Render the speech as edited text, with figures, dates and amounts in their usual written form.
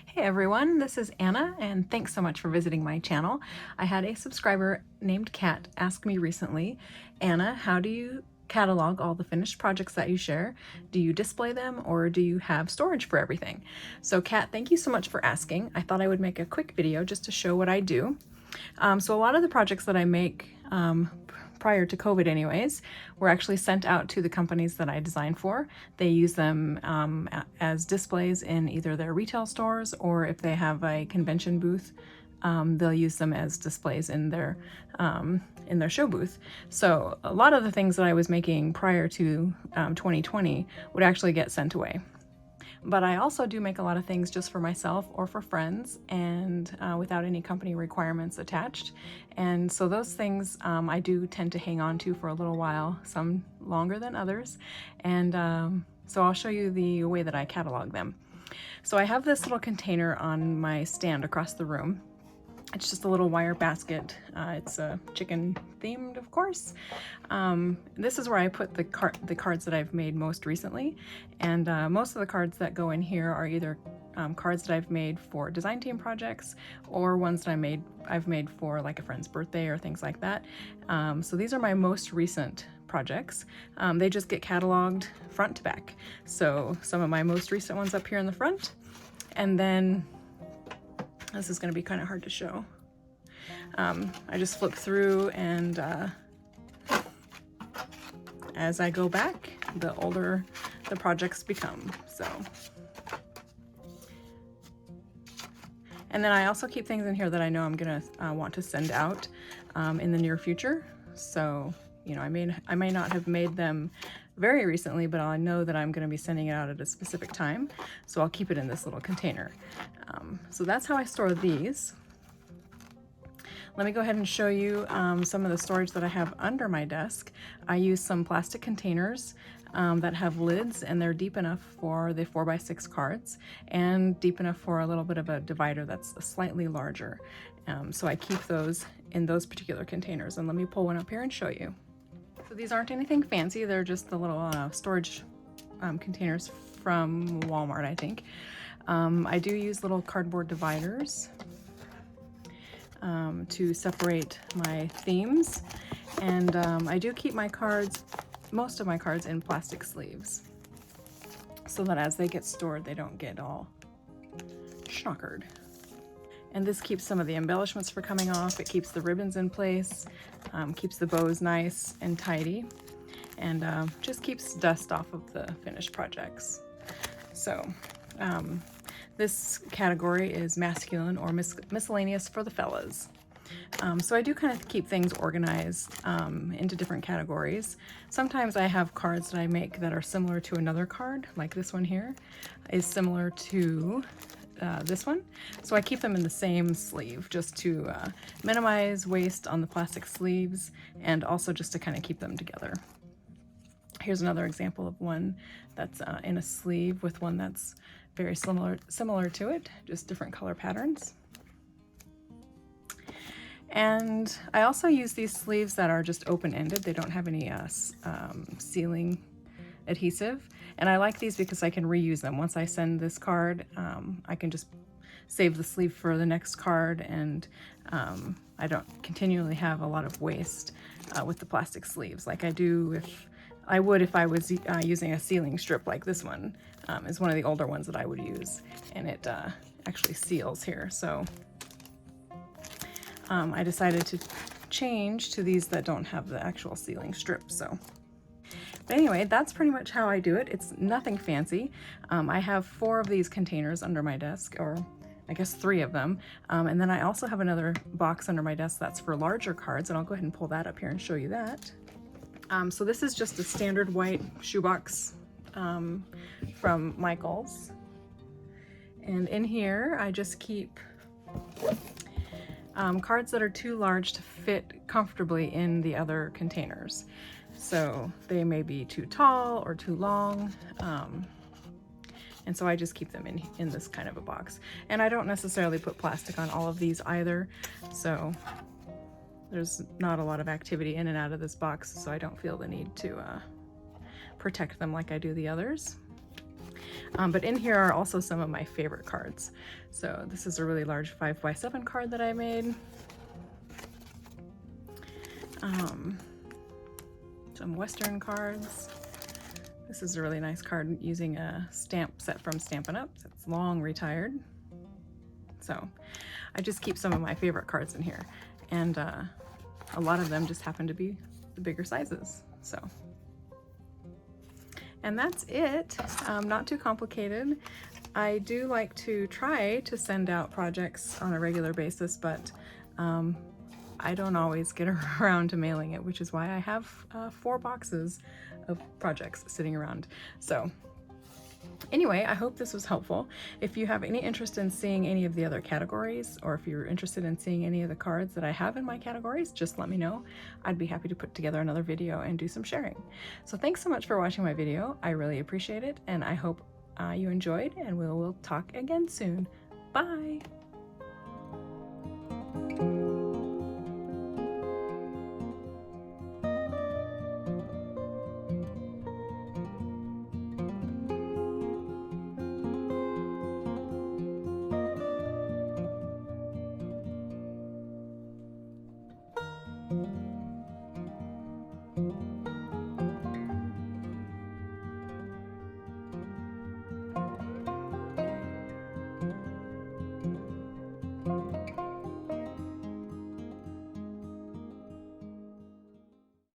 Hey everyone, this is Anna, and thanks so much for visiting my channel. I had a subscriber named Kat ask me recently, Anna, how do you catalog all the finished projects that you share? Do you display them or do you have storage for everything? So Kat, thank you so much for asking. I thought I would make a quick video just to show what I do. So a lot of the projects that I make prior to COVID anyways, were actually sent out to the companies that I design for. They use them as displays in either their retail stores, or if they have a convention booth, they'll use them as displays in their show booth. So a lot of the things that I was making prior to 2020 would actually get sent away. But I also do make a lot of things just for myself or for friends, and without any company requirements attached. And so those things I do tend to hang on to for a little while, some longer than others. And so I'll show you the way that I catalog them. So I have this little container on my stand across the room. It's just a little wire basket. It's chicken themed, of course. This is where I put the cards that I've made most recently. And most of the cards that go in here are either cards that I've made for design team projects, or ones that I've made for like a friend's birthday or things like that. So these are my most recent projects. They just get cataloged front to back. So some of my most recent ones up here in the front, and then this is going to be kind of hard to show. I just flip through, and as I go back, the older the projects become. So, and then I also keep things in here that I know I'm gonna want to send out in the near future. So, you know, I may not have made them very recently, but I know that I'm going to be sending it out at a specific time, so I'll keep it in this little container. So that's how I store these. Let me go ahead and show you some of the storage that I have under my desk. I use some plastic containers that have lids, and they're deep enough for the 4x6 cards and deep enough for a little bit of a divider that's slightly larger. So I keep those in those particular containers, and let me pull one up here and show you. So these aren't anything fancy, they're just the little storage containers from Walmart, I think. I do use little cardboard dividers to separate my themes, and I do keep my cards, most of my cards, in plastic sleeves, so that as they get stored, they don't get all schnockered. And this keeps some of the embellishments from coming off. It keeps the ribbons in place, keeps the bows nice and tidy, and just keeps dust off of the finished projects. So this category is masculine or miscellaneous for the fellas. So I do kind of keep things organized into different categories. Sometimes I have cards that I make that are similar to another card, like this one here is similar to this one. So I keep them in the same sleeve just to minimize waste on the plastic sleeves, and also just to kind of keep them together. Here's another example of one that's in a sleeve with one that's very similar to it, just different color patterns. And I also use these sleeves that are just open-ended. They don't have any sealing adhesive, and I like these because I can reuse them. Once I send this card, I can just save the sleeve for the next card, and I don't continually have a lot of waste with the plastic sleeves like I do if I was using a sealing strip like this one. Is one of the older ones that I would use, and it actually seals here. So I decided to change to these that don't have the actual sealing strip. So but anyway, that's pretty much how I do it. It's nothing fancy. I have 4 of these containers under my desk, or I guess 3 of them. And then I also have another box under my desk that's for larger cards, and I'll go ahead and pull that up here and show you that. So this is just a standard white shoebox from Michael's. And in here, I just keep cards that are too large to fit comfortably in the other containers. So they may be too tall or too long, and so I just keep them in this kind of a box. And I don't necessarily put plastic on all of these either, so there's not a lot of activity in and out of this box, so I don't feel the need to protect them like I do the others. But in here are also some of my favorite cards. So this is a really large 5x7 card that I made. Some Western cards. This is a really nice card using a stamp set from Stampin' Up. It's long retired. So I just keep some of my favorite cards in here. And a lot of them just happen to be the bigger sizes. So, and that's it. Not too complicated. I do like to try to send out projects on a regular basis, but I don't always get around to mailing it, which is why I have 4 boxes of projects sitting around. So anyway, I hope this was helpful. If you have any interest in seeing any of the other categories, or if you're interested in seeing any of the cards that I have in my categories, just let me know. I'd be happy to put together another video and do some sharing. So thanks so much for watching my video. I really appreciate it, and I hope you enjoyed, and we will talk again soon. Bye!